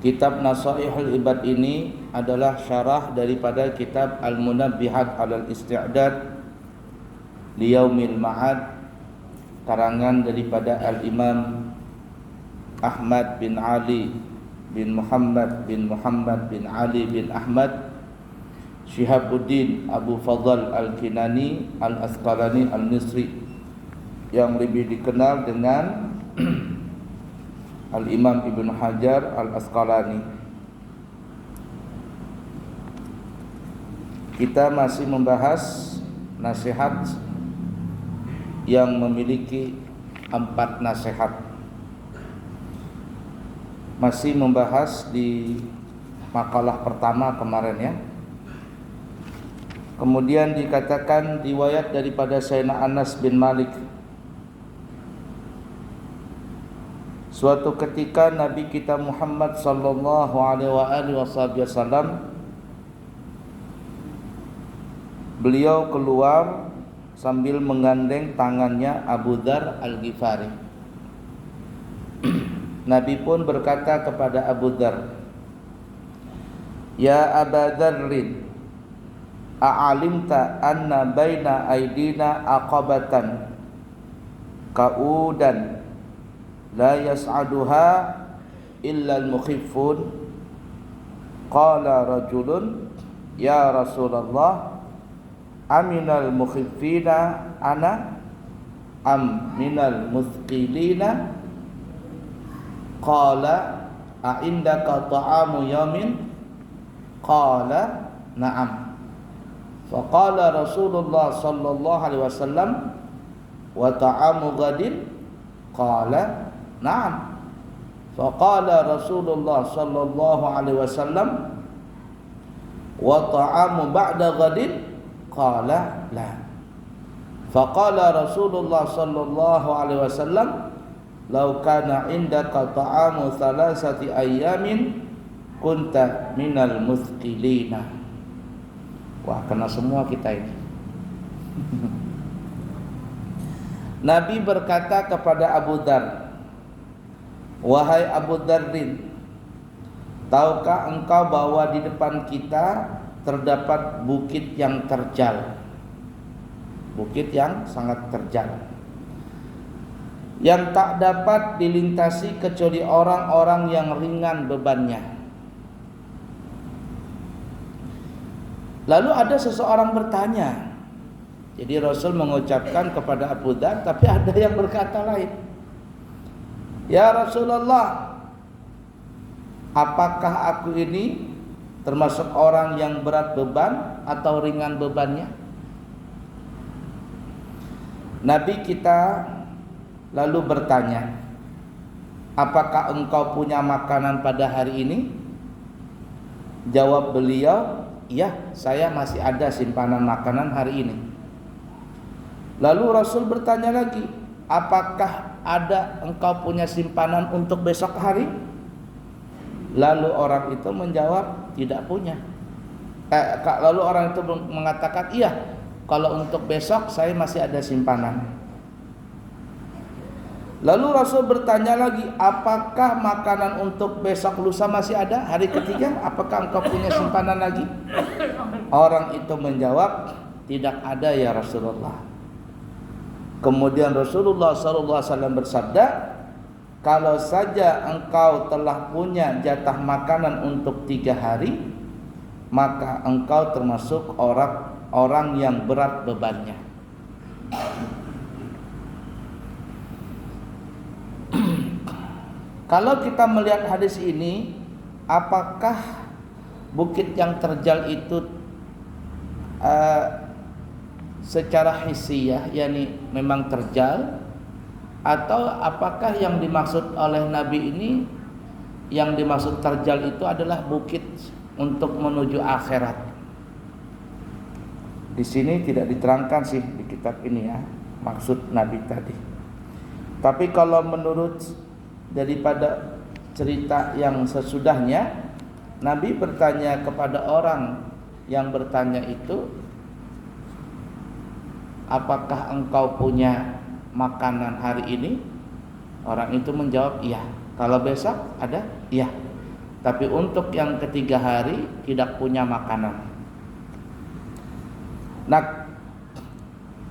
Kitab Nasaihul Ibad ini adalah syarah daripada kitab Al-Munabbihat 'alal Isti'dad Liyaumil Ma'ad, karangan daripada Al-Imam Ahmad bin Ali bin Muhammad bin Ali bin Ahmad Syihabuddin Abu Fadl Al-Kinani Al-Asqalani Al-Misri, yang lebih dikenal dengan Al-Imam Ibn Hajar Al-Asqalani. Kita masih membahas nasihat yang memiliki 4 nasihat. Masih membahas di makalah pertama kemarin ya. Kemudian dikatakan riwayat daripada Sayyidina Anas bin Malik, suatu ketika Nabi kita Muhammad sallallahu alaihi wasallam beliau keluar sambil menggandeng tangannya Abu Dzar Al-Ghifari. Nabi pun berkata kepada Abu Dzar, "Ya Aba Dzarrin, a'alimta anna baina aidina aqabatan ka'udan la yas'aduha illa al-mukhiffun?" Qala rajulun, "Ya Rasulullah, aminal mukhiffina ana am minal muthqilina?" Qala a'indaka ta'amu yamin? Qala na'am. Faqala Rasulullah sallallahu alaihi wasallam, wa ta'amu ghadin? Qala na'am. Faqala Rasulullah sallallahu alaihi wasallam, wa ta'amu ba'da ghadin? Qala la. Faqala Rasulullah sallallahu alaihi wasallam, "Lau kana indaka ta'amu thalathati ayyamin kunta minal muthqilina." Wah, kena semua kita ini. Nabi berkata kepada Abu Dzar, "Wahai Abu Dzarrin, tahukah engkau bahwa di depan kita terdapat bukit yang terjal, bukit yang sangat terjal, yang tak dapat dilintasi kecuali orang-orang yang ringan bebannya." Lalu ada seseorang bertanya. Jadi Rasul mengucapkan kepada Abu Dzar, tapi ada yang berkata lain. "Ya Rasulullah, apakah aku ini termasuk orang yang berat beban atau ringan bebannya?" Nabi kita lalu bertanya, "Apakah engkau punya makanan pada hari ini?" Jawab beliau, "Iya, saya masih ada simpanan makanan hari ini." Lalu Rasul bertanya lagi, "Apakah ada engkau punya simpanan untuk besok hari?" Lalu orang itu menjawab, "Tidak punya." Lalu orang itu mengatakan, "Iya, kalau untuk besok saya masih ada simpanan." Lalu Rasul bertanya lagi, "Apakah makanan untuk besok lusa masih ada? Hari ketiga, apakah engkau punya simpanan lagi?" Orang itu menjawab, "Tidak ada ya Rasulullah." Kemudian Rasulullah SAW bersabda, "Kalau saja engkau telah punya jatah makanan untuk 3 hari, maka engkau termasuk orang yang berat bebannya." Kalau kita melihat hadis ini, apakah bukit yang terjal itu secara hissiyah, yakni memang terjal, atau apakah yang dimaksud oleh Nabi ini, yang dimaksud terjal itu adalah bukit untuk menuju akhirat? Di sini tidak diterangkan sih di kitab ini ya, maksud Nabi tadi. Tapi kalau menurut daripada cerita yang sesudahnya, Nabi bertanya kepada orang yang bertanya itu, "Apakah engkau punya makanan hari ini?" Orang itu menjawab, "Iya." "Kalau besok ada?" "Iya." Tapi untuk yang ketiga hari tidak punya makanan. Nah,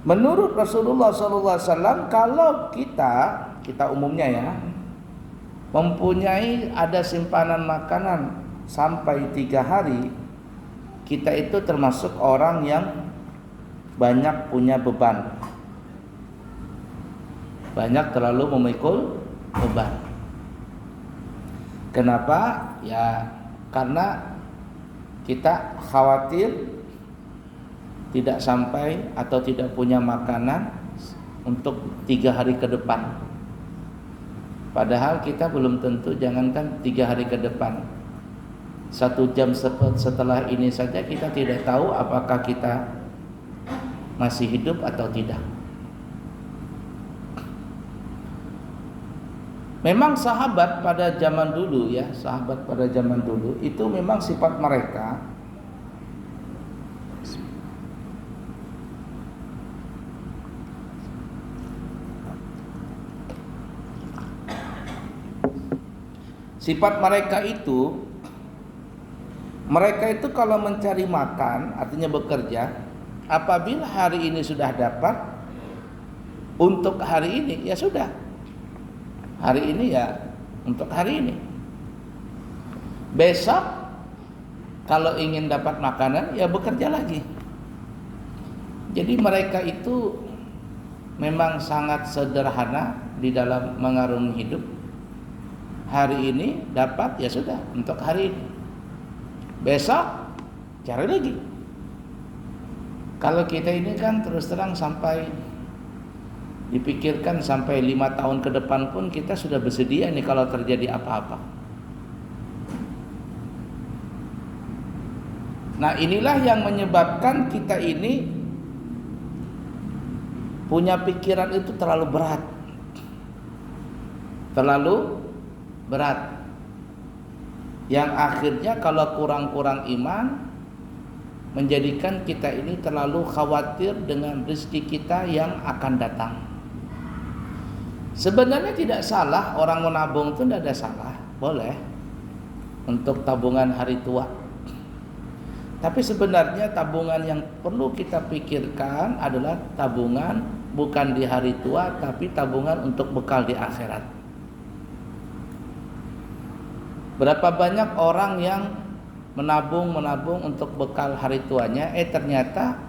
menurut Rasulullah SAW, kalau kita umumnya ya, mempunyai ada simpanan makanan sampai 3 hari, kita itu termasuk orang yang banyak punya beban, banyak terlalu memikul beban. Kenapa? Ya karena kita khawatir tidak sampai atau tidak punya makanan untuk 3 hari ke depan. Padahal kita belum tentu, jangankan 3 hari ke depan, 1 jam setelah ini saja kita tidak tahu apakah kita masih hidup atau tidak. Memang sahabat pada zaman dulu ya, sahabat pada zaman dulu itu memang sifat mereka mereka itu kalau mencari makan, artinya bekerja, apabila hari ini sudah dapat untuk hari ini, ya sudah. Hari ini ya untuk hari ini. Besok kalau ingin dapat makanan ya bekerja lagi. Jadi mereka itu memang sangat sederhana di dalam mengarungi hidup. Hari ini dapat ya sudah untuk hari ini. Besok cari lagi. Kalau kita ini kan terus terang sampai dipikirkan sampai 5 tahun ke depan pun kita sudah bersedia nih kalau terjadi apa-apa. Nah, inilah yang menyebabkan kita ini punya pikiran itu terlalu berat. Terlalu berat. Yang akhirnya kalau kurang-kurang iman menjadikan kita ini terlalu khawatir dengan rezeki kita yang akan datang. Sebenarnya tidak salah orang menabung, itu tidak ada salah, boleh untuk tabungan hari tua. Tapi sebenarnya tabungan yang perlu kita pikirkan adalah tabungan bukan di hari tua, tapi tabungan untuk bekal di akhirat. Berapa banyak orang yang menabung untuk bekal hari tuanya, ternyata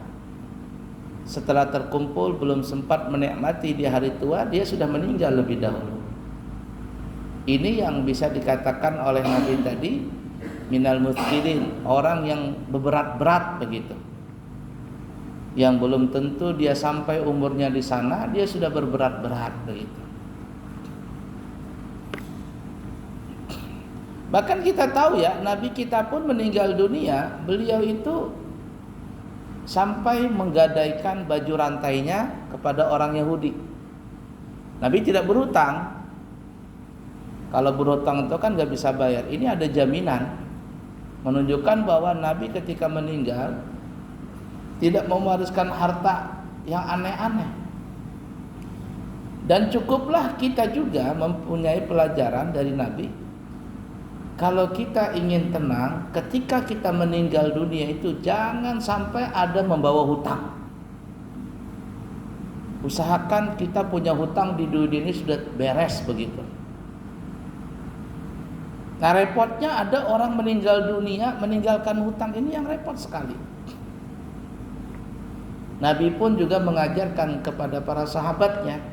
setelah terkumpul belum sempat menikmati di hari tua, dia sudah meninggal lebih dahulu. Ini yang bisa dikatakan oleh Nabi tadi, minal muthqilin, orang yang berat-berat begitu. Yang belum tentu dia sampai umurnya di sana, dia sudah berberat-berat begitu. Bahkan kita tahu ya, Nabi kita pun meninggal dunia, beliau itu sampai menggadaikan baju rantainya kepada orang Yahudi. Nabi tidak berhutang. Kalau berhutang itu kan gak bisa bayar. Ini ada jaminan, menunjukkan bahwa Nabi ketika meninggal tidak mewariskan harta yang aneh-aneh. Dan cukuplah kita juga mempunyai pelajaran dari Nabi. Kalau kita ingin tenang, ketika kita meninggal dunia itu jangan sampai ada membawa hutang. Usahakan kita punya hutang di dunia ini sudah beres begitu. Nah, repotnya ada orang meninggal dunia meninggalkan hutang, ini yang repot sekali. Nabi pun juga mengajarkan kepada para sahabatnya,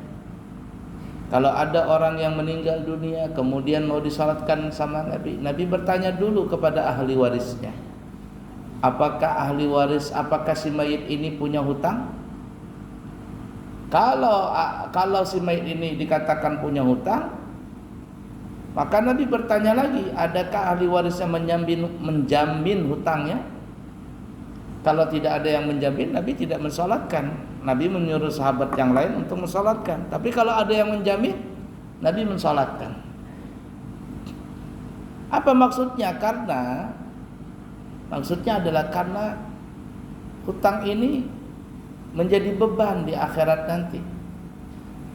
kalau ada orang yang meninggal dunia kemudian mau disalatkan sama Nabi, Nabi bertanya dulu kepada ahli warisnya, apakah si mayit ini punya hutang? Kalau si mayit ini dikatakan punya hutang, maka Nabi bertanya lagi, adakah ahli warisnya menjamin hutangnya? Kalau tidak ada yang menjamin, Nabi tidak mensalatkan. Nabi menyuruh sahabat yang lain untuk mensalatkan. Tapi kalau ada yang menjamin, Nabi mensalatkan. Apa maksudnya? Maksudnya adalah karena hutang ini menjadi beban di akhirat nanti.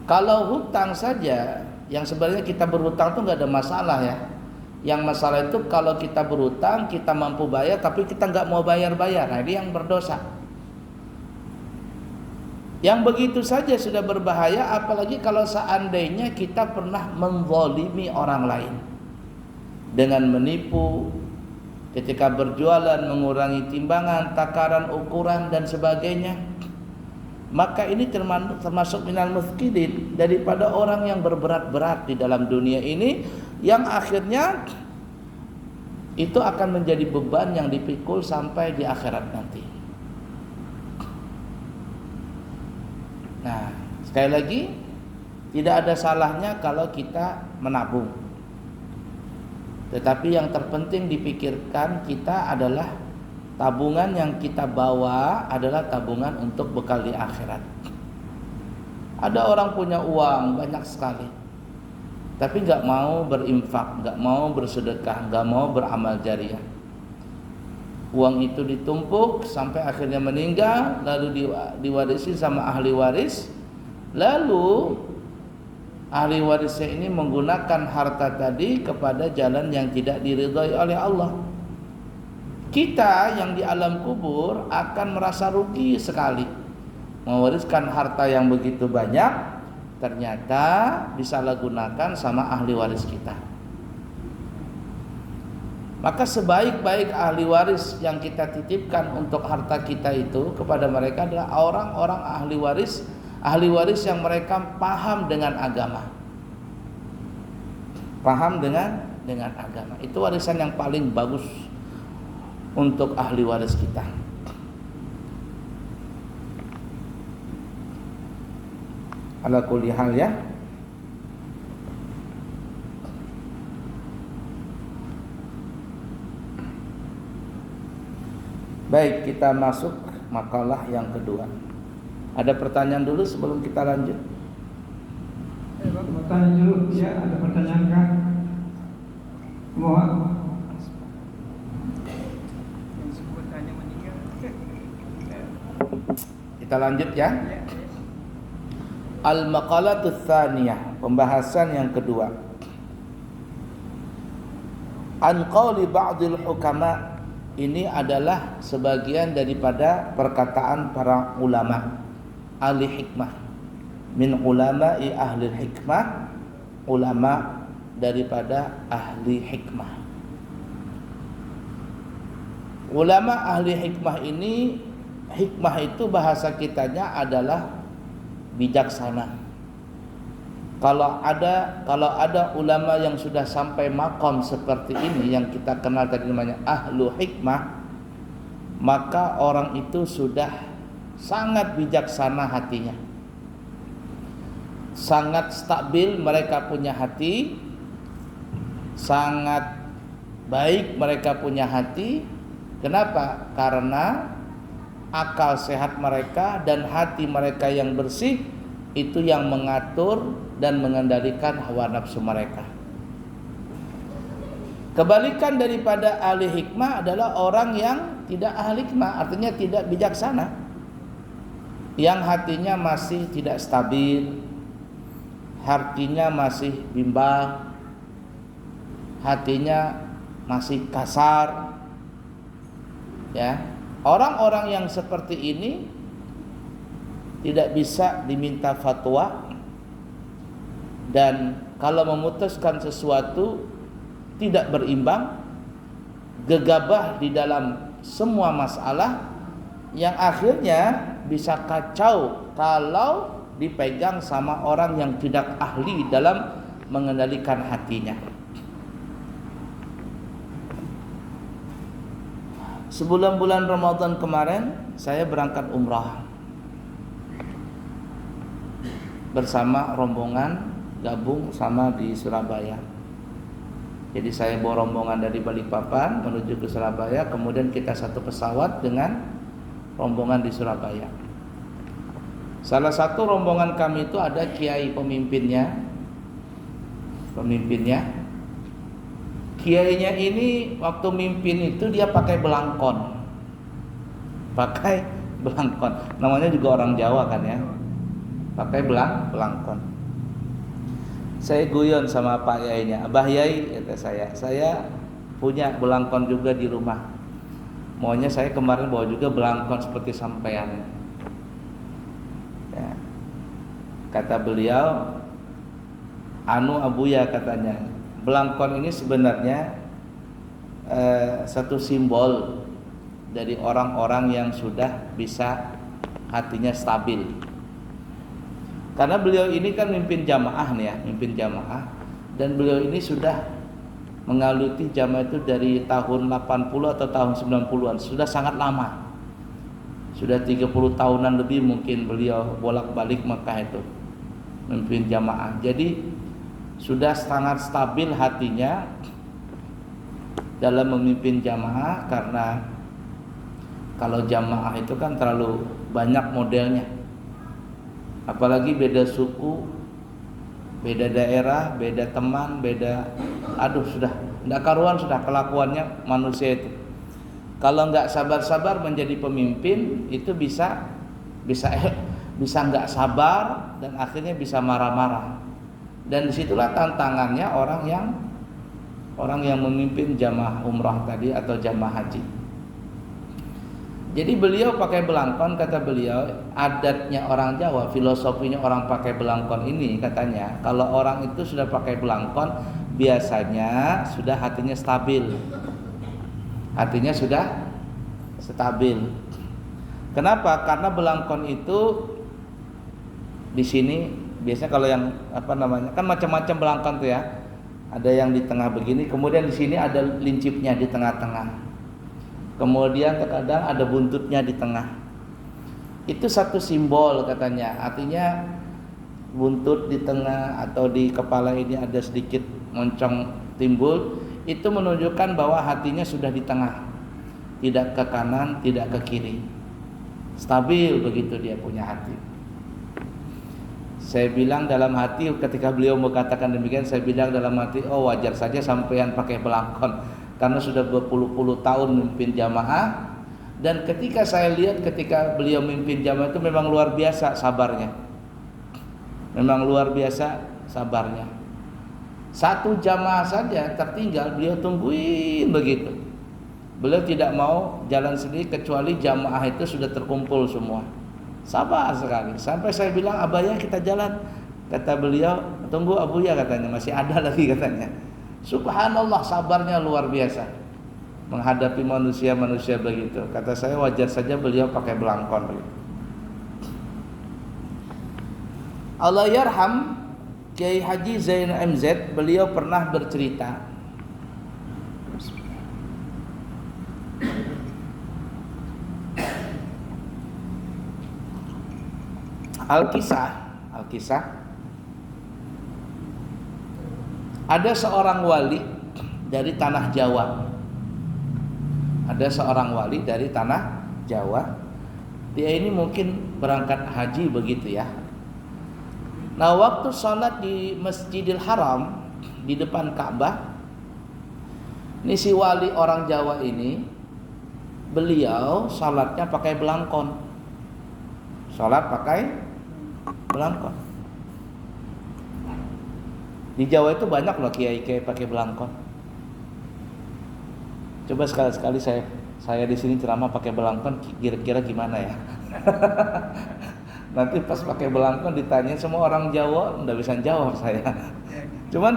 Kalau hutang saja, yang sebenarnya kita berhutang itu nggak ada masalah ya. Yang masalah itu kalau kita berutang, kita mampu bayar tapi kita nggak mau bayar-bayar, nah ini yang berdosa. Yang begitu saja sudah berbahaya, apalagi kalau seandainya kita pernah menzalimi orang lain dengan menipu ketika berjualan, mengurangi timbangan, takaran, ukuran dan sebagainya. Maka ini termasuk minal muthqilin, daripada orang yang berberat-berat di dalam dunia ini, yang akhirnya itu akan menjadi beban yang dipikul sampai di akhirat nanti. Nah, sekali lagi, tidak ada salahnya kalau kita menabung. Tetapi yang terpenting dipikirkan kita adalah tabungan yang kita bawa adalah tabungan untuk bekal di akhirat. Ada orang punya uang banyak sekali, tapi nggak mau berinfak, nggak mau bersedekah, nggak mau beramal jariah. Uang itu ditumpuk sampai akhirnya meninggal, lalu diwarisi sama ahli waris. Lalu ahli warisnya ini menggunakan harta tadi kepada jalan yang tidak diridhai oleh Allah. Kita yang di alam kubur akan merasa rugi sekali, mewariskan harta yang begitu banyak, ternyata disalahgunakan sama ahli waris kita. Maka sebaik-baik ahli waris yang kita titipkan untuk harta kita itu kepada mereka adalah orang-orang ahli waris yang mereka paham dengan agama. Paham dengan agama. Itu warisan yang paling bagus untuk ahli waris kita. Ala kulli hal ya. Baik, kita masuk makalah yang kedua. Ada pertanyaan dulu sebelum kita lanjut? Pertanyaan dulu, ya ada pertanyaan kah? Mohon. Kita lanjut ya. Al-maqalatus tsaniyah, pembahasan yang kedua. An qauli ba'dil hukama, ini adalah sebagian daripada perkataan para ulama ahli hikmah. Min ulama'i ahli hikmah, ulama daripada ahli hikmah. Ulama ahli hikmah ini, hikmah itu bahasa kitanya adalah bijaksana. Kalau ada ulama yang sudah sampai makom seperti ini yang kita kenal tadi namanya ahlu hikmah, maka orang itu sudah sangat bijaksana hatinya, sangat stabil mereka punya hati, sangat baik mereka punya hati. Kenapa? Karena akal sehat mereka dan hati mereka yang bersih itu yang mengatur dan mengendalikan hawa nafsu mereka. Kebalikan daripada ahli hikmah adalah orang yang tidak ahli hikmah, artinya tidak bijaksana, yang hatinya masih tidak stabil, hatinya masih bimbang, hatinya masih kasar. Ya, orang-orang yang seperti ini tidak bisa diminta fatwa, dan kalau memutuskan sesuatu tidak berimbang, gegabah di dalam semua masalah, yang akhirnya bisa kacau kalau dipegang sama orang yang tidak ahli dalam mengendalikan hatinya. Sebulan-bulan Ramadan kemarin saya berangkat umrah bersama rombongan gabung sama di Surabaya. Jadi saya bawa rombongan dari Balikpapan menuju ke Surabaya, kemudian kita satu pesawat dengan rombongan di Surabaya. Salah satu rombongan kami itu ada kiai pemimpinnya. Kiainya ini waktu mimpin itu dia pakai belangkon. Namanya juga orang Jawa kan ya. Pakai belangkon. Saya guyon sama Pak Yainya, Abah Yai kata saya punya belangkon juga di rumah. Maunya saya kemarin bawa juga belangkon seperti sampean. Ya. Kata beliau, anu abuya katanya, belangkon ini sebenarnya satu simbol dari orang-orang yang sudah bisa hatinya stabil. Karena beliau ini kan mimpin jamaah nih ya, mimpin jamaah, dan beliau ini sudah mengaluti jamaah itu dari tahun 80 atau tahun 90-an, sudah sangat lama. Sudah 30 tahunan lebih mungkin beliau bolak-balik Mekah itu mimpin jamaah. Jadi sudah sangat stabil hatinya dalam memimpin jamaah, karena kalau jamaah itu kan terlalu banyak modelnya. Apalagi beda suku, beda daerah, beda teman, beda, sudah tidak karuan sudah kelakuannya manusia itu. Kalau nggak sabar-sabar menjadi pemimpin itu bisa nggak sabar dan akhirnya bisa marah-marah. Dan disitulah tantangannya orang yang memimpin jamaah umrah tadi atau jamaah haji. Jadi beliau pakai belangkon, kata beliau, adatnya orang Jawa, filosofinya orang pakai belangkon ini katanya, kalau orang itu sudah pakai belangkon biasanya sudah hatinya stabil. Hatinya sudah stabil. Kenapa? Karena belangkon itu di sini biasanya kalau yang kan macam-macam belangkon tuh ya. Ada yang di tengah begini, kemudian di sini ada lincipnya di tengah-tengah. Kemudian terkadang ada buntutnya di tengah. Itu satu simbol katanya. Artinya buntut di tengah atau di kepala ini ada sedikit moncong timbul, itu menunjukkan bahwa hatinya sudah di tengah. Tidak ke kanan, tidak ke kiri. Stabil begitu dia punya hati. Saya bilang dalam hati, ketika beliau mengatakan demikian, saya bilang dalam hati, oh wajar saja sampean pakai belangkon. Karena sudah berpuluh-puluh tahun memimpin jamaah, dan ketika saya lihat ketika beliau memimpin jamaah itu memang luar biasa sabarnya. Memang luar biasa sabarnya. Satu jamaah saja tertinggal beliau tungguin begitu. Beliau tidak mau jalan sendiri kecuali jamaah itu sudah terkumpul semua. Sabar sekali. Sampai saya bilang, Abaya kita jalan. Kata beliau, tunggu Abuya katanya, masih ada lagi katanya. Subhanallah, sabarnya luar biasa menghadapi manusia-manusia begitu. Kata saya wajar saja beliau pakai belangkon begitu. Allah yarham Kiai Haji Zain MZ, beliau pernah bercerita. Al-Kisah ada seorang wali dari tanah Jawa. Ada seorang wali dari tanah Jawa. Dia ini mungkin berangkat haji begitu ya. Nah, waktu sholat di Masjidil Haram di depan Ka'bah, ini si wali orang Jawa ini, beliau sholatnya pakai belangkon. Sholat pakai belangkon. Di Jawa itu banyak loh kiai-kiai pakai belangkon. Coba sekali-sekali saya di sini ceramah pakai belangkon, kira-kira gimana ya? Nanti pas pakai belangkon ditanya semua orang Jawa, nggak bisa jawab saya. Cuman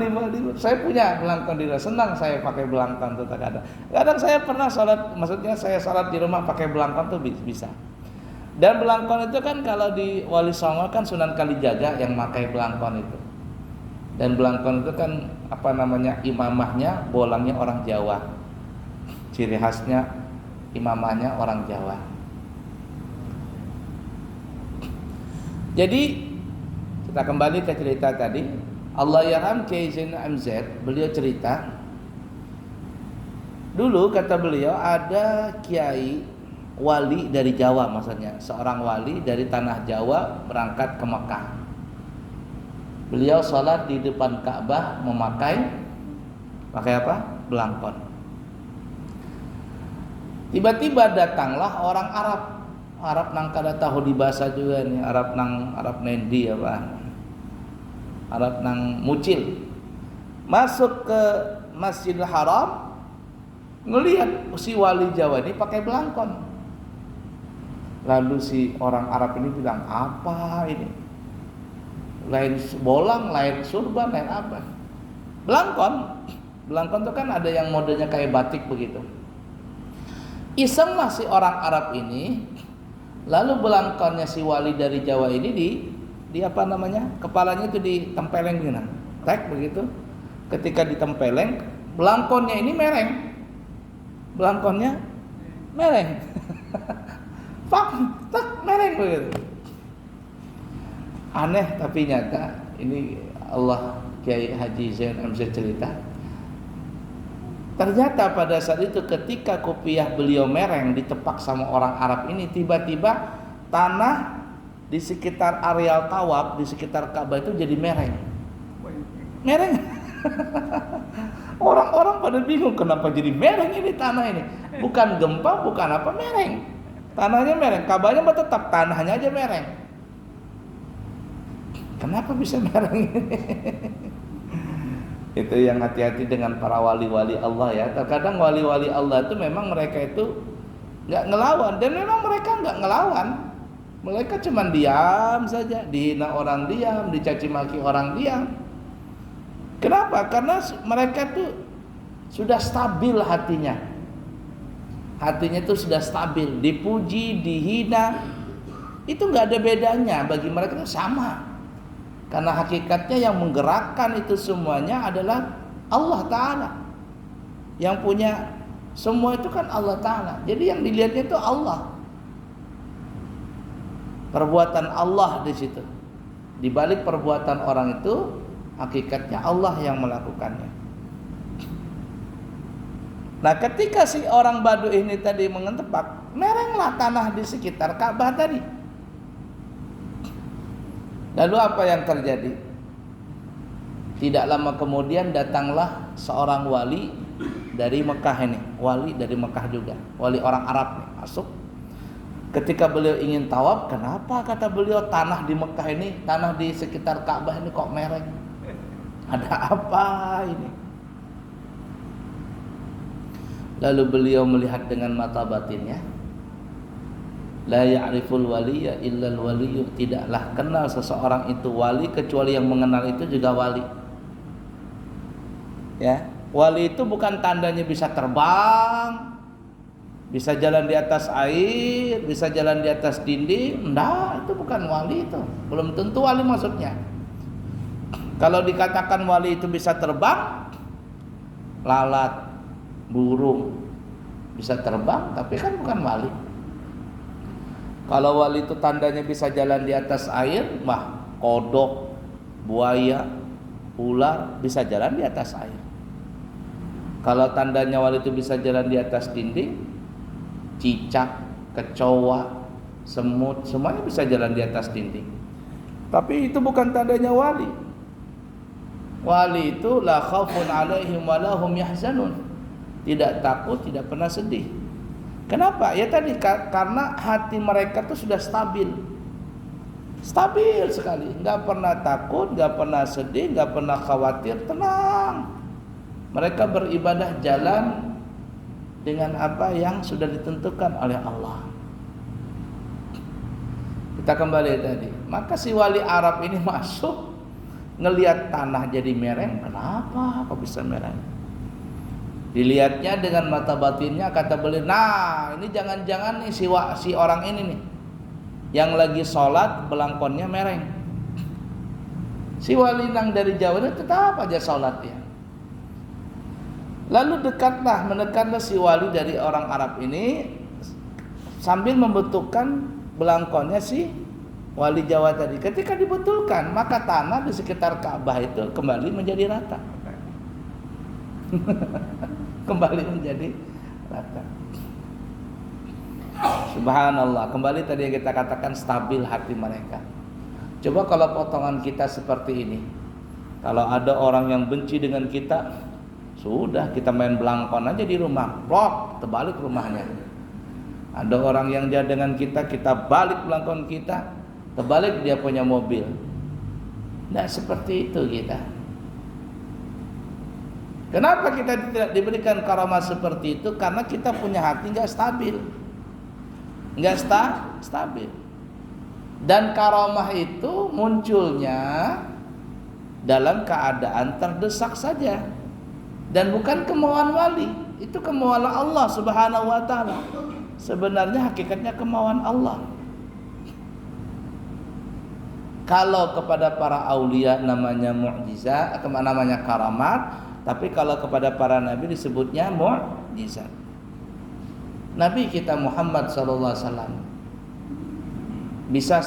saya punya belangkon di rumah, senang saya pakai belangkon tuh kadang. Kadang saya pernah sholat, maksudnya saya sholat di rumah pakai belangkon tuh bisa. Dan belangkon itu kan kalau di Wali Songo kan Sunan Kalijaga yang pakai belangkon itu. Dan belangkon itu kan imamahnya bolangnya orang Jawa. Ciri khasnya imamahnya orang Jawa. Jadi kita kembali ke cerita tadi. Allah yarham Kiai Zain MZ, beliau cerita. Dulu kata beliau ada kiai wali dari Jawa, maksudnya seorang wali dari tanah Jawa berangkat ke Mekah. Beliau sholat di depan Ka'bah memakai apa? Belangkon. Tiba-tiba datanglah orang Arab nang kada tahu di bahasa juga nih, Arab nendi apa. Arab nang mucil. Masuk ke Masjidil Haram, ngelihat si wali Jawa ini pakai belangkon. Lalu si orang Arab ini bilang, apa ini? Lain bolang, lain surban, lain apa? Belangkon. Belangkon itu kan ada yang modelnya kayak batik begitu. Isenglah si orang Arab ini, lalu belangkonnya si wali dari Jawa ini di apa namanya? Kepalanya itu ditempeleng gini. Tek begitu. Ketika ditempeleng, belangkonnya ini mereng. Belangkonnya mereng. Pak, tak mereng begitu. Aneh tapi nyata. Ini Allah Kiai Haji Zain MC cerita. Ternyata pada saat itu ketika kopiah beliau mereng ditepak sama orang Arab ini, tiba-tiba tanah di sekitar areal tawaf, di sekitar Ka'bah itu jadi mereng. Mereng. Orang-orang pada bingung kenapa jadi mereng ini tanah ini. Bukan gempa, bukan apa, mereng. Tanahnya mereng, Ka'bahnya tetap, tanahnya aja mereng. Kenapa bisa mereng ini? Itu yang hati-hati dengan para wali-wali Allah ya. Terkadang wali-wali Allah itu memang mereka itu nggak ngelawan, dan memang mereka nggak ngelawan. Mereka cuma diam saja, dihina orang diam, dicaci maki orang diam. Kenapa? Karena mereka itu sudah stabil hatinya. Hatinya itu sudah stabil, dipuji, dihina, itu nggak ada bedanya, bagi mereka itu sama. Karena hakikatnya yang menggerakkan itu semuanya adalah Allah Ta'ala. Yang punya semua itu kan Allah Ta'ala. Jadi yang dilihatnya itu Allah. Perbuatan Allah di situ. Di balik perbuatan orang itu, hakikatnya Allah yang melakukannya. Nah, ketika si orang Badu ini tadi mengetepak, merenglah tanah di sekitar Ka'bah tadi. Lalu apa yang terjadi? Tidak lama kemudian datanglah seorang wali dari Mekah ini. Wali dari Mekah juga. Wali orang Arab nih, masuk. Ketika beliau ingin tawaf, kenapa kata beliau tanah di Mekah ini, tanah di sekitar Ka'bah ini kok mereng? Ada apa ini? Lalu beliau melihat dengan mata batinnya. La ya'riful waliya illal waliyu, tidaklah kenal seseorang itu wali kecuali yang mengenal itu juga wali. Ya, wali itu bukan tandanya bisa terbang, bisa jalan di atas air, bisa jalan di atas dinding. Enggak, itu bukan wali itu. Belum tentu wali maksudnya. Kalau dikatakan wali itu bisa terbang, lalat, burung bisa terbang, tapi kan bukan wali. Kalau wali itu tandanya bisa jalan di atas air, mah kodok, buaya, ular bisa jalan di atas air. Kalau tandanya wali itu bisa jalan di atas dinding, cicak, kecoa, semut, semuanya bisa jalan di atas dinding. Tapi itu bukan tandanya wali. Wali itu la khaufun alaihim wa lahum yahzanun. Tidak takut, tidak pernah sedih. Kenapa? Ya tadi karena hati mereka tuh sudah stabil. Stabil sekali, enggak pernah takut, enggak pernah sedih, enggak pernah khawatir, tenang. Mereka beribadah jalan dengan apa yang sudah ditentukan oleh Allah. Kita kembali tadi. Maka si wali Arab ini masuk, ngelihat tanah jadi mereng. Kenapa kok bisa mereng? Dilihatnya dengan mata batinnya, kata beliau, nah ini jangan-jangan nih si orang ini nih yang lagi sholat belangkonnya mereng. Si wali nang dari Jawa ini tetap aja sholat ya. Lalu mendekatlah si wali dari orang Arab ini sambil membetulkan belangkonnya si wali Jawa tadi. Ketika dibetulkan, maka tanah di sekitar Ka'bah itu kembali menjadi rata. Kembali menjadi rata. Subhanallah. Kembali tadi yang kita katakan stabil hati mereka. Coba kalau potongan kita seperti ini. Kalau ada orang yang benci dengan kita, sudah kita main belangkon aja di rumah, plok, terbalik rumahnya. Ada orang yang jahat dengan kita, kita balik belangkon kita, terbalik dia punya mobil. Tidak seperti itu kita. Kenapa kita tidak diberikan karamah seperti itu? Karena kita punya hati nggak stabil, nggak stabil. Dan karamah itu munculnya dalam keadaan terdesak saja, dan bukan kemauan wali. Itu kemauan Allah Subhanahu wa taala. Sebenarnya hakikatnya kemauan Allah. Kalau kepada para aulia namanya mukjizat, atau namanya karamat, tapi kalau kepada para nabi disebutnya mukjizat. Nabi kita Muhammad sallallahu alaihi wasallam bisa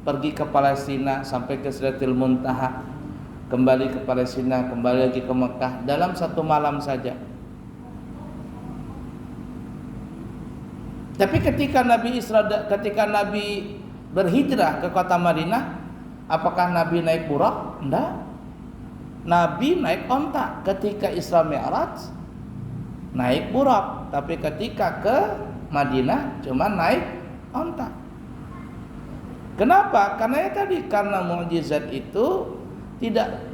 pergi ke Palestina sampai ke Sidratil Muntaha, kembali ke Palestina, kembali lagi ke Mekah dalam satu malam saja. Tapi ketika Nabi berhijrah ke kota Madinah, apakah Nabi naik burak? Enggak. Nabi naik onta. Ketika Isra Mi'raj naik burak, tapi ketika ke Madinah cuma naik onta. Kenapa? Karena karena mukjizat itu tidak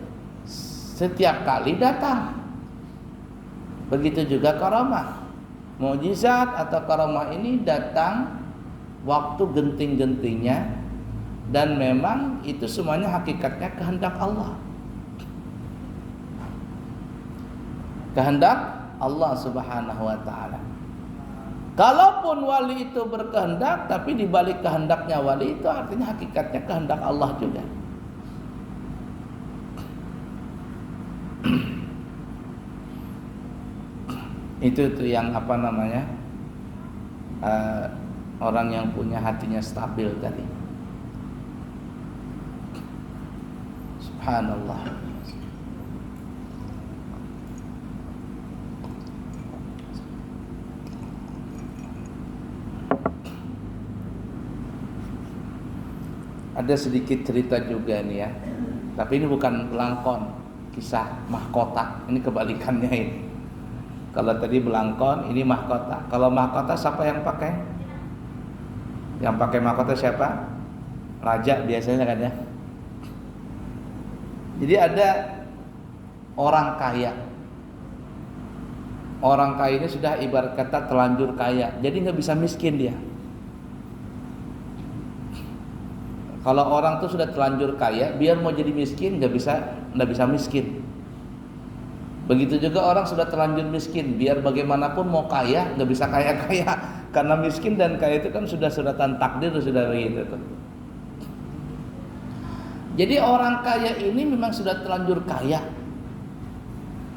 setiap kali datang. Begitu juga karamah. Mukjizat atau karamah ini datang waktu genting-gentingnya, dan memang itu semuanya hakikatnya kehendak Allah. Kehendak Allah Subhanahu wa taala. Kalaupun wali itu berkehendak, tapi di balik kehendaknya wali itu artinya hakikatnya kehendak Allah juga. Itu yang apa namanya, orang yang punya hatinya stabil tadi. Subhanallah. Ada sedikit cerita juga nih ya, tapi ini bukan belangkon, kisah mahkota. Ini kebalikannya ini. Kalau tadi belangkon, ini mahkota. Kalau mahkota siapa yang pakai? Yang pakai mahkota siapa? Raja biasanya kan ya. Jadi ada orang kaya. Orang kaya ini sudah ibarat kata terlanjur kaya, jadi nggak bisa miskin dia. Kalau orang tuh sudah terlanjur kaya, biar mau jadi miskin nggak bisa miskin. Begitu juga orang sudah terlanjur miskin, biar bagaimanapun mau kaya nggak bisa kaya, karena miskin dan kaya itu kan sudah suratan takdir, sudah begitu tuh. Jadi orang kaya ini memang sudah terlanjur kaya,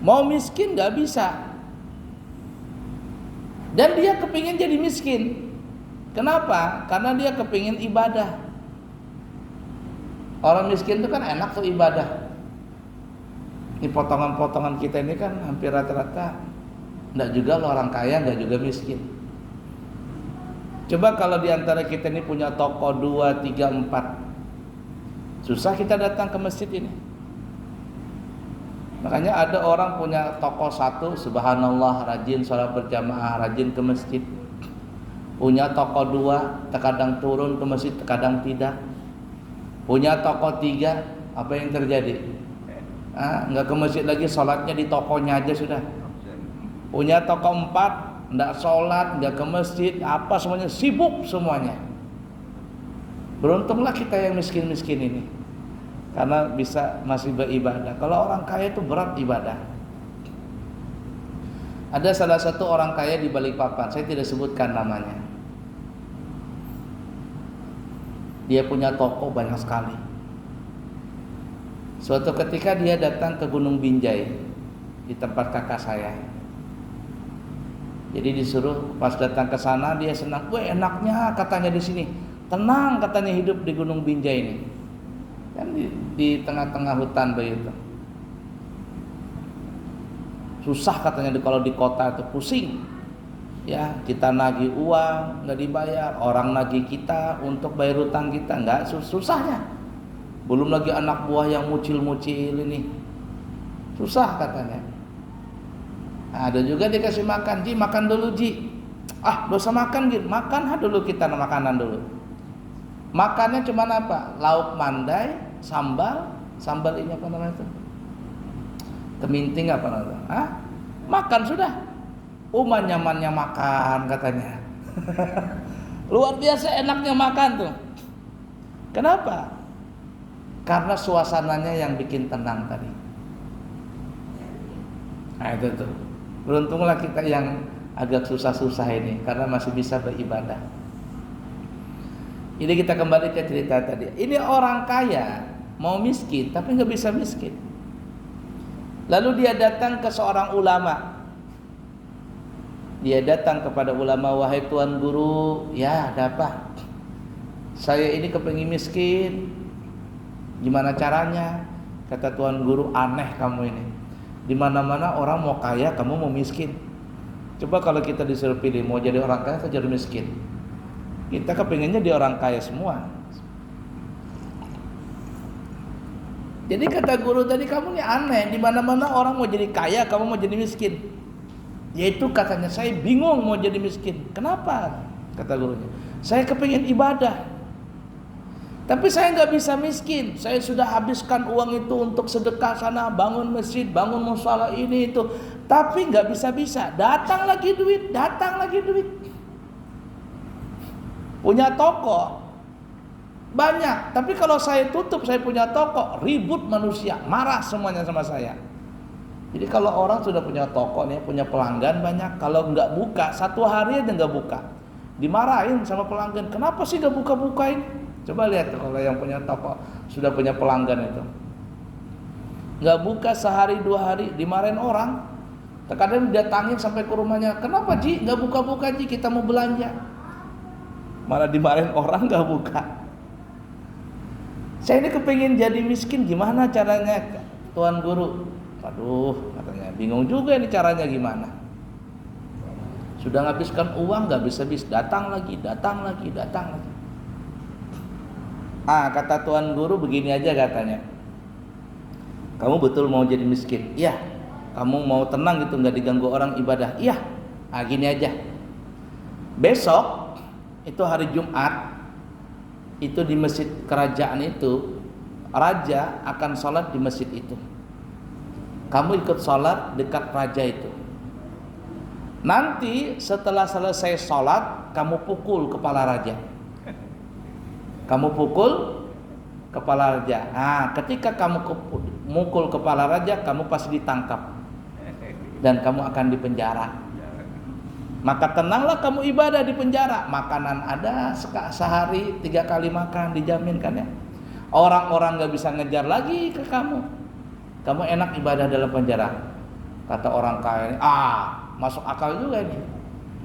mau miskin nggak bisa, dan dia kepingin jadi miskin. Kenapa? Karena dia kepingin ibadah. Orang miskin itu kan enak tuh ibadah. Ini potongan-potongan kita ini kan hampir rata-rata enggak juga lo orang kaya, enggak juga miskin. Coba kalau diantara kita ini punya toko 2, 3, 4, susah kita datang ke masjid ini. Makanya ada orang punya toko 1, subhanallah, rajin sholat berjamaah, rajin ke masjid. Punya toko 2, terkadang turun ke masjid, terkadang tidak. Punya toko 3, apa yang terjadi? Nggak ke masjid lagi, sholatnya di tokonya aja sudah. Punya toko 4, nggak sholat, nggak ke masjid, apa semuanya sibuk semuanya. Beruntunglah kita yang miskin-miskin ini, karena bisa masih beribadah. Kalau orang kaya itu berat ibadah. Ada salah satu orang kaya di Balikpapan, saya tidak sebutkan namanya. Dia punya toko banyak sekali. Suatu ketika dia datang ke Gunung Binjai, di tempat kakak saya. Jadi disuruh, pas datang ke sana dia senang. Wah, enaknya katanya di sini, tenang katanya hidup di Gunung Binjai ini. Kan di tengah-tengah hutan begitu. Susah katanya kalau di kota itu pusing. Ya, kita nagih uang nggak dibayar, orang nagih kita untuk bayar hutang kita, nggak susahnya. Belum lagi anak buah yang mucil-mucil ini, susah katanya. Nah, ada juga dikasih makan, Ji makan dulu Ji. Dosa makan Ji, makan dulu kita makanan dulu. Makannya cuma apa? Lauk mandai, sambal, Sambal ini apa namanya itu? Keminting apa namanya? Hah? Makan sudah. Nyamannya makan katanya. Luar biasa enaknya makan tuh. Kenapa? Karena suasananya yang bikin tenang tadi. Nah itu tuh. Beruntunglah kita yang agak susah-susah ini karena masih bisa beribadah. Ini kita kembali ke cerita tadi. Ini orang kaya mau miskin tapi nggak bisa miskin. Lalu dia datang ke seorang ulama. Dia datang kepada ulama, wahai tuan guru, ya ada apa? Saya ini kepengin miskin. Gimana caranya? Kata tuan guru, aneh kamu ini. Di mana-mana orang mau kaya, kamu mau miskin. Coba kalau kita disuruh pilih mau jadi orang kaya atau jadi miskin. Kita kepinginnya di orang kaya semua. Jadi kata guru tadi, kamu ini aneh. Di mana-mana orang mau jadi kaya, kamu mau jadi miskin. Yaitu katanya, saya bingung mau jadi miskin. Kenapa? Kata gurunya, saya kepingin ibadah, tapi saya nggak bisa miskin. Saya sudah habiskan uang itu untuk sedekah sana, bangun masjid, bangun mushola ini itu, tapi nggak bisa-bisa. Datang lagi duit. Punya toko banyak, tapi kalau saya tutup, saya punya toko, ribut manusia, marah semuanya sama saya. Jadi kalau orang sudah punya toko nih, punya pelanggan banyak, kalau nggak buka, satu hari aja nggak buka, dimarahin sama pelanggan. Kenapa sih nggak buka-bukain? Coba lihat kalau yang punya toko sudah punya pelanggan itu, nggak buka sehari dua hari, dimarahin orang. Terkadang didatangin sampai ke rumahnya, kenapa Ji nggak buka-buka Ji, kita mau belanja. Malah dimarahin orang nggak buka. Saya ini kepingin jadi miskin, gimana caranya tuan guru? Aduh, katanya bingung juga ini caranya gimana. Sudah ngabiskan uang nggak bisa-bisa, datang lagi. Kata tuan guru begini aja katanya. Kamu betul mau jadi miskin? Iya. Kamu mau tenang gitu, nggak diganggu orang ibadah? Iya. Gini aja. Besok itu hari Jumat, itu di masjid kerajaan itu, raja akan sholat di masjid itu. Kamu ikut sholat dekat raja itu. Nanti setelah selesai sholat, kamu pukul kepala raja. Ketika kamu mukul kepala raja, kamu pasti ditangkap dan kamu akan dipenjara. Maka tenanglah kamu ibadah di penjara. Makanan ada sehari 3 kali makan, dijamin kan ya. Orang-orang gak bisa ngejar lagi ke kamu. Kamu enak ibadah dalam penjara. Kata orang kaya ini, masuk akal juga ini.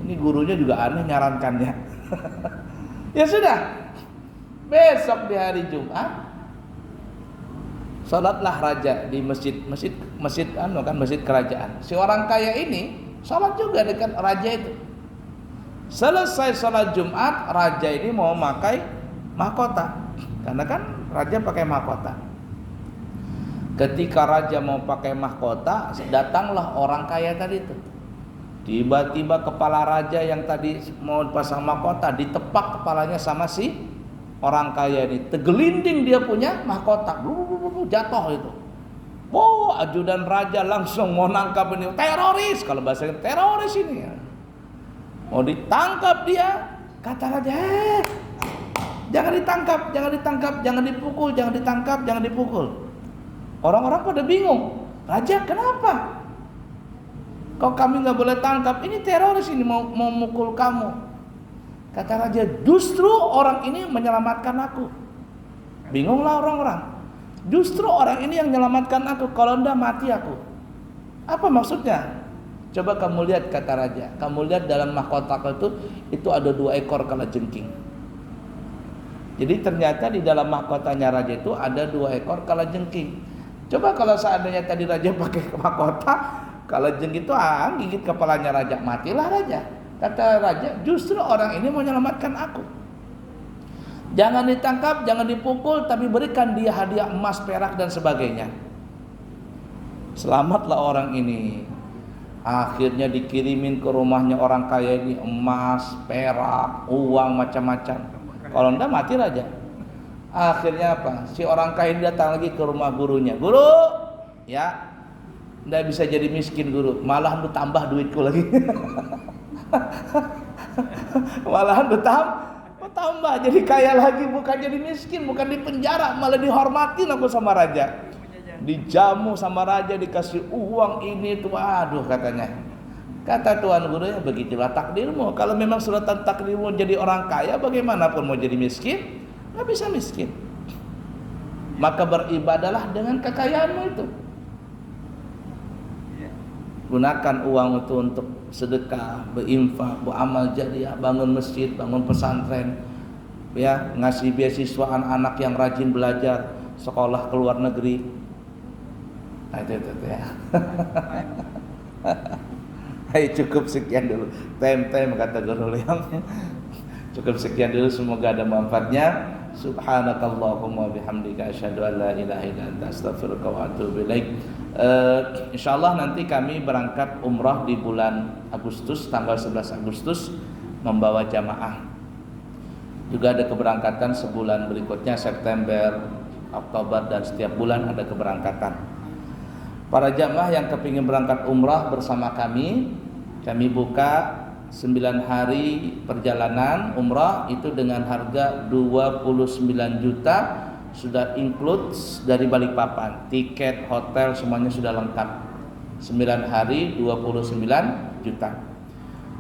Ini gurunya juga aneh nyarankannya. Ya sudah. Besok di hari Jumat, salatlah raja di masjid kerajaan. Si orang kaya ini salat juga dekat raja itu. Selesai salat Jumat, raja ini mau pakai mahkota. Karena kan raja pakai mahkota. Ketika raja mau pakai mahkota, datanglah orang kaya tadi itu. Tiba-tiba kepala raja yang tadi mau pasang mahkota ditepak kepalanya sama si orang kaya ini. Tergelinding dia punya mahkota, jatuh itu. Ajudan raja langsung mau nangkap ini teroris, kalau bahasa teroris ini. Mau ditangkap dia, kata raja, jangan ditangkap, jangan dipukul, jangan ditangkap, jangan dipukul. Orang-orang pada bingung. Raja, kenapa? Kok kami nggak boleh tangkap? Ini teroris ini mau mukul kamu. Kata raja, justru orang ini menyelamatkan aku. Bingunglah orang-orang. Justru orang ini yang menyelamatkan aku. Kalau enggak mati aku. Apa maksudnya? Coba kamu lihat, kata raja. Kamu lihat dalam mahkota itu ada 2 ekor kalajengking. Jadi ternyata di dalam mahkotanya raja itu ada 2 ekor kalajengking. Coba kalau seandainya tadi raja pakai mahkota, kalajengking itu gigit kepalanya raja, matilah raja. Kata raja, justru orang ini mau menyelamatkan aku. Jangan ditangkap, jangan dipukul, tapi berikan dia hadiah emas, perak dan sebagainya. Selamatlah orang ini. Akhirnya dikirimin ke rumahnya orang kaya ini emas, perak, uang macam-macam. Kalau enggak mati raja. Akhirnya apa? Si orang kaya ini datang lagi ke rumah gurunya. Guru, ya, nggak bisa jadi miskin guru. Malahan bertambah duitku lagi. Malahan bertambah jadi kaya lagi, bukan jadi miskin, bukan di penjara, malah dihormatin aku sama raja. Dijamu sama raja, dikasih uang ini itu. Aduh, katanya. Kata tuan guru, ya begitulah takdirmu. Kalau memang sudah takdirmu jadi orang kaya, bagaimanapun mau jadi miskin, nggak bisa miskin. Maka beribadalah dengan kekayaanmu itu. Gunakan uang itu untuk sedekah, berinfak, beramal jariah, bangun masjid, bangun pesantren, ya, ngasih beasiswa anak yang rajin belajar, sekolah ke luar negeri. Nah, itu ya. Hai, cukup sekian dulu. Tem kata guru yang cukup sekian dulu, semoga ada manfaatnya. Subhanakallahumma bihamdika asyhadu an la ilaha illa anta astaghfiruka wa atubu ilaik. Insyaallah nanti kami berangkat umrah di bulan Agustus, tanggal 11 Agustus membawa jamaah. Juga ada keberangkatan sebulan berikutnya, September, Oktober, dan setiap bulan ada keberangkatan. Para jamaah yang kepingin berangkat umrah bersama kami buka 9 hari perjalanan umrah itu dengan harga 29 juta, sudah include dari Balikpapan, tiket, hotel, semuanya sudah lengkap. 9 hari 29 juta.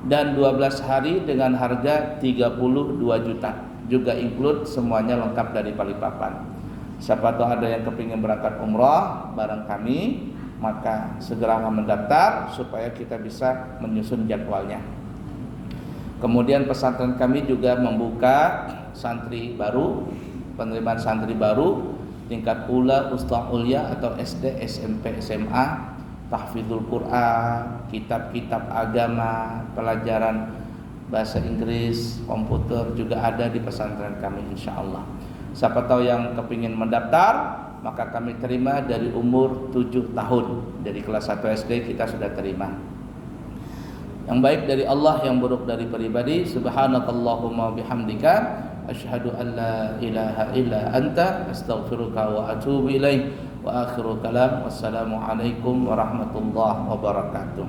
Dan 12 hari dengan harga 32 juta, juga include semuanya lengkap dari Balikpapan. Siapa tahu ada yang kepingin berangkat umrah bareng kami, maka segera mendaftar supaya kita bisa menyusun jadwalnya. Kemudian pesantren kami juga membuka santri baru, penerimaan santri baru tingkat ula, ustaz ulia atau SD, SMP, SMA, tahfidzul Quran, kitab-kitab agama, pelajaran bahasa Inggris, komputer juga ada di pesantren kami insyaallah. Siapa tahu yang kepingin mendaftar, maka kami terima dari umur 7 tahun. Dari kelas 1 SD kita sudah terima. Yang baik dari Allah, yang buruk dari pribadi. Subhanakallahumma bihamdika asyhadu an la ilaha illa anta astaghfiruka wa atubu ilaik. Wa akhiru kalam, wassalamu alaikum warahmatullahi wabarakatuh.